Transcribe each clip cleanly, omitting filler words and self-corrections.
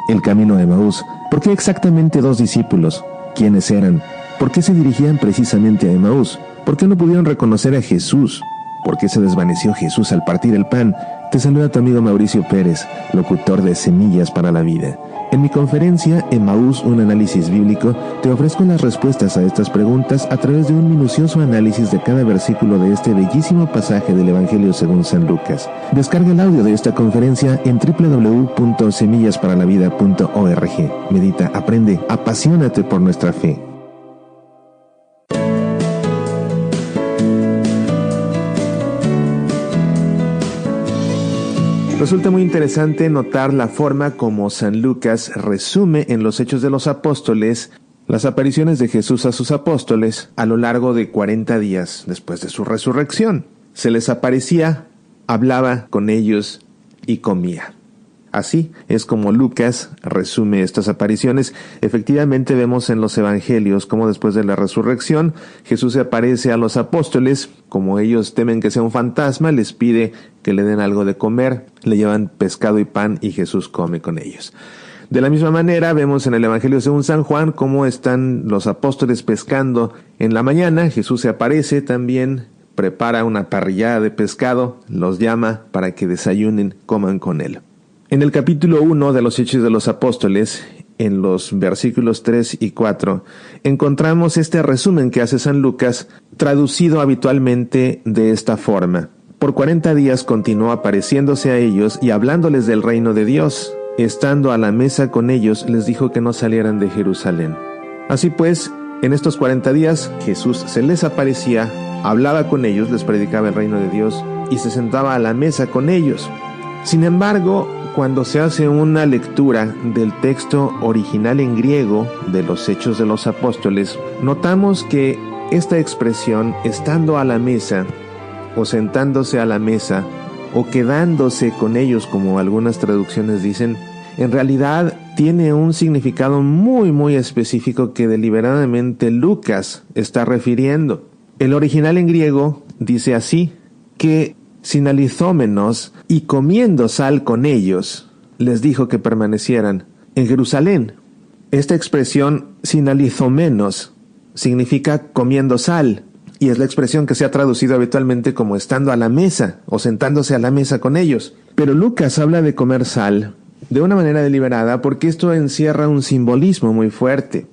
El camino a Emaús. ¿Por qué exactamente 2 discípulos? ¿Quiénes eran? ¿Por qué se dirigían precisamente a Emaús? ¿Por qué no pudieron reconocer a Jesús? ¿Por qué se desvaneció Jesús al partir el pan? Te saluda tu amigo Mauricio Pérez, locutor de Semillas para la Vida. En mi conferencia, Emaús, un análisis bíblico, te ofrezco las respuestas a estas preguntas a través de un minucioso análisis de cada versículo de este bellísimo pasaje del Evangelio según San Lucas. Descarga el audio de esta conferencia en www.semillasparalavida.org. Medita, aprende, apasionate por nuestra fe. Resulta muy interesante notar la forma como San Lucas resume en los Hechos de los Apóstoles las apariciones de Jesús a sus apóstoles a lo largo de 40 días después de su resurrección. Se les aparecía, hablaba con ellos y comía. Así es como Lucas resume estas apariciones. Efectivamente vemos en los evangelios cómo después de la resurrección Jesús se aparece a los apóstoles. Como ellos temen que sea un fantasma, les pide que le den algo de comer. Le llevan pescado y pan y Jesús come con ellos. De la misma manera vemos en el evangelio según San Juan cómo están los apóstoles pescando en la mañana. Jesús se aparece también, prepara una parrillada de pescado, los llama para que desayunen, coman con él. En el capítulo 1 de los Hechos de los Apóstoles, en los versículos 3 y 4, encontramos este resumen que hace San Lucas, traducido habitualmente de esta forma. Por 40 días continuó apareciéndose a ellos y hablándoles del reino de Dios. Estando a la mesa con ellos, les dijo que no salieran de Jerusalén. Así pues, en estos 40 días, Jesús se les aparecía, hablaba con ellos, les predicaba el reino de Dios y se sentaba a la mesa con ellos. Sin embargo, cuando se hace una lectura del texto original en griego de los Hechos de los Apóstoles, notamos que esta expresión, estando a la mesa, o sentándose a la mesa, o quedándose con ellos, como algunas traducciones dicen, en realidad tiene un significado muy específico que deliberadamente Lucas está refiriendo. El original en griego dice así, que sinalizómenos y comiendo sal con ellos, les dijo que permanecieran en Jerusalén. Esta expresión sinalizomenos significa comiendo sal y es la expresión que se ha traducido habitualmente como estando a la mesa o sentándose a la mesa con ellos. Pero Lucas habla de comer sal de una manera deliberada porque esto encierra un simbolismo muy fuerte.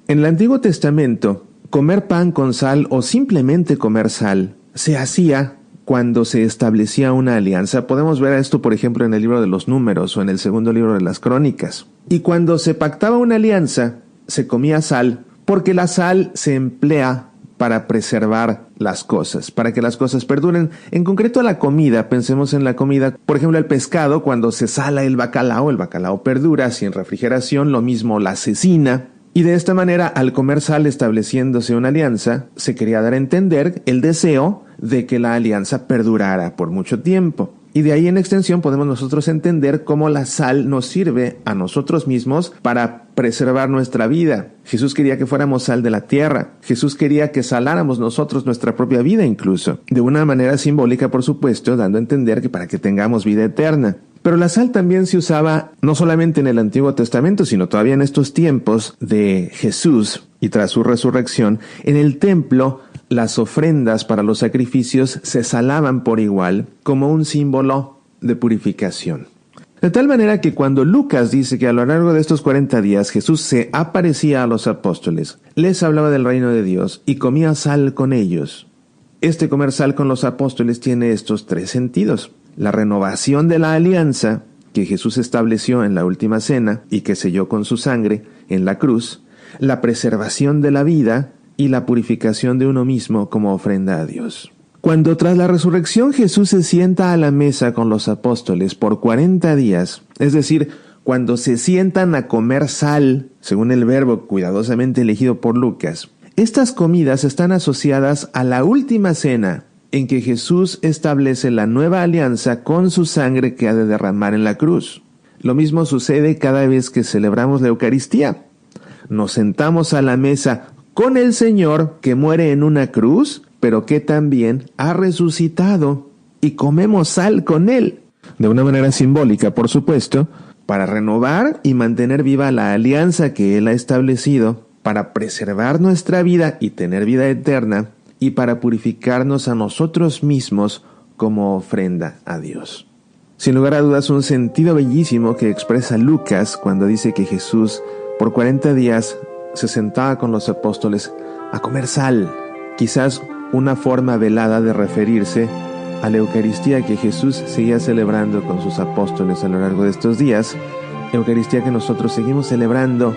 En el Antiguo Testamento, comer pan con sal o simplemente comer sal se hacía cuando se establecía una alianza. Podemos ver esto, por ejemplo, en el libro de los Números o en el segundo libro de las Crónicas. Y cuando se pactaba una alianza, se comía sal, porque la sal se emplea para preservar las cosas, para que las cosas perduren. En concreto la comida, pensemos en la comida, por ejemplo el pescado, cuando se sala el bacalao perdura sin refrigeración, lo mismo la cecina. Y de esta manera, al comer sal estableciéndose una alianza, se quería dar a entender el deseo de que la alianza perdurara por mucho tiempo. Y de ahí en extensión podemos nosotros entender cómo la sal nos sirve a nosotros mismos para preservar nuestra vida. Jesús quería que fuéramos sal de la tierra. Jesús quería que saláramos nosotros nuestra propia vida incluso. De una manera simbólica, por supuesto, dando a entender que para que tengamos vida eterna. Pero la sal también se usaba no solamente en el Antiguo Testamento, sino todavía en estos tiempos de Jesús y tras su resurrección. En el templo, las ofrendas para los sacrificios se salaban por igual como un símbolo de purificación. De tal manera que cuando Lucas dice que a lo largo de estos 40 días Jesús se aparecía a los apóstoles, les hablaba del reino de Dios y comía sal con ellos. Este comer sal con los apóstoles tiene estos 3 sentidos. La renovación de la alianza que Jesús estableció en la última cena y que selló con su sangre en la cruz, la preservación de la vida y la purificación de uno mismo como ofrenda a Dios. Cuando tras la resurrección Jesús se sienta a la mesa con los apóstoles por 40 días, es decir, cuando se sientan a comer sal, según el verbo cuidadosamente elegido por Lucas, estas comidas están asociadas a la última cena en que Jesús establece la nueva alianza con su sangre que ha de derramar en la cruz. Lo mismo sucede cada vez que celebramos la Eucaristía. Nos sentamos a la mesa con el Señor que muere en una cruz, pero que también ha resucitado, y comemos sal con Él. De una manera simbólica, por supuesto, para renovar y mantener viva la alianza que Él ha establecido, para preservar nuestra vida y tener vida eterna, y para purificarnos a nosotros mismos como ofrenda a Dios. Sin lugar a dudas, un sentido bellísimo que expresa Lucas cuando dice que Jesús por 40 días se sentaba con los apóstoles a comer sal, quizás una forma velada de referirse a la Eucaristía que Jesús seguía celebrando con sus apóstoles a lo largo de estos días, Eucaristía que nosotros seguimos celebrando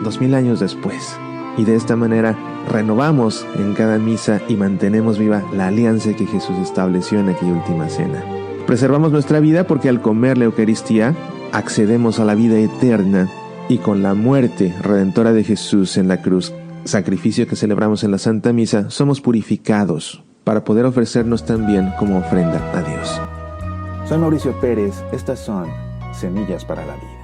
2000 años después. Y de esta manera renovamos en cada misa y mantenemos viva la alianza que Jesús estableció en aquella última cena. Preservamos nuestra vida porque al comer la Eucaristía accedemos a la vida eterna y con la muerte redentora de Jesús en la cruz, sacrificio que celebramos en la Santa Misa, somos purificados para poder ofrecernos también como ofrenda a Dios. Soy Mauricio Pérez, estas son Semillas para la Vida.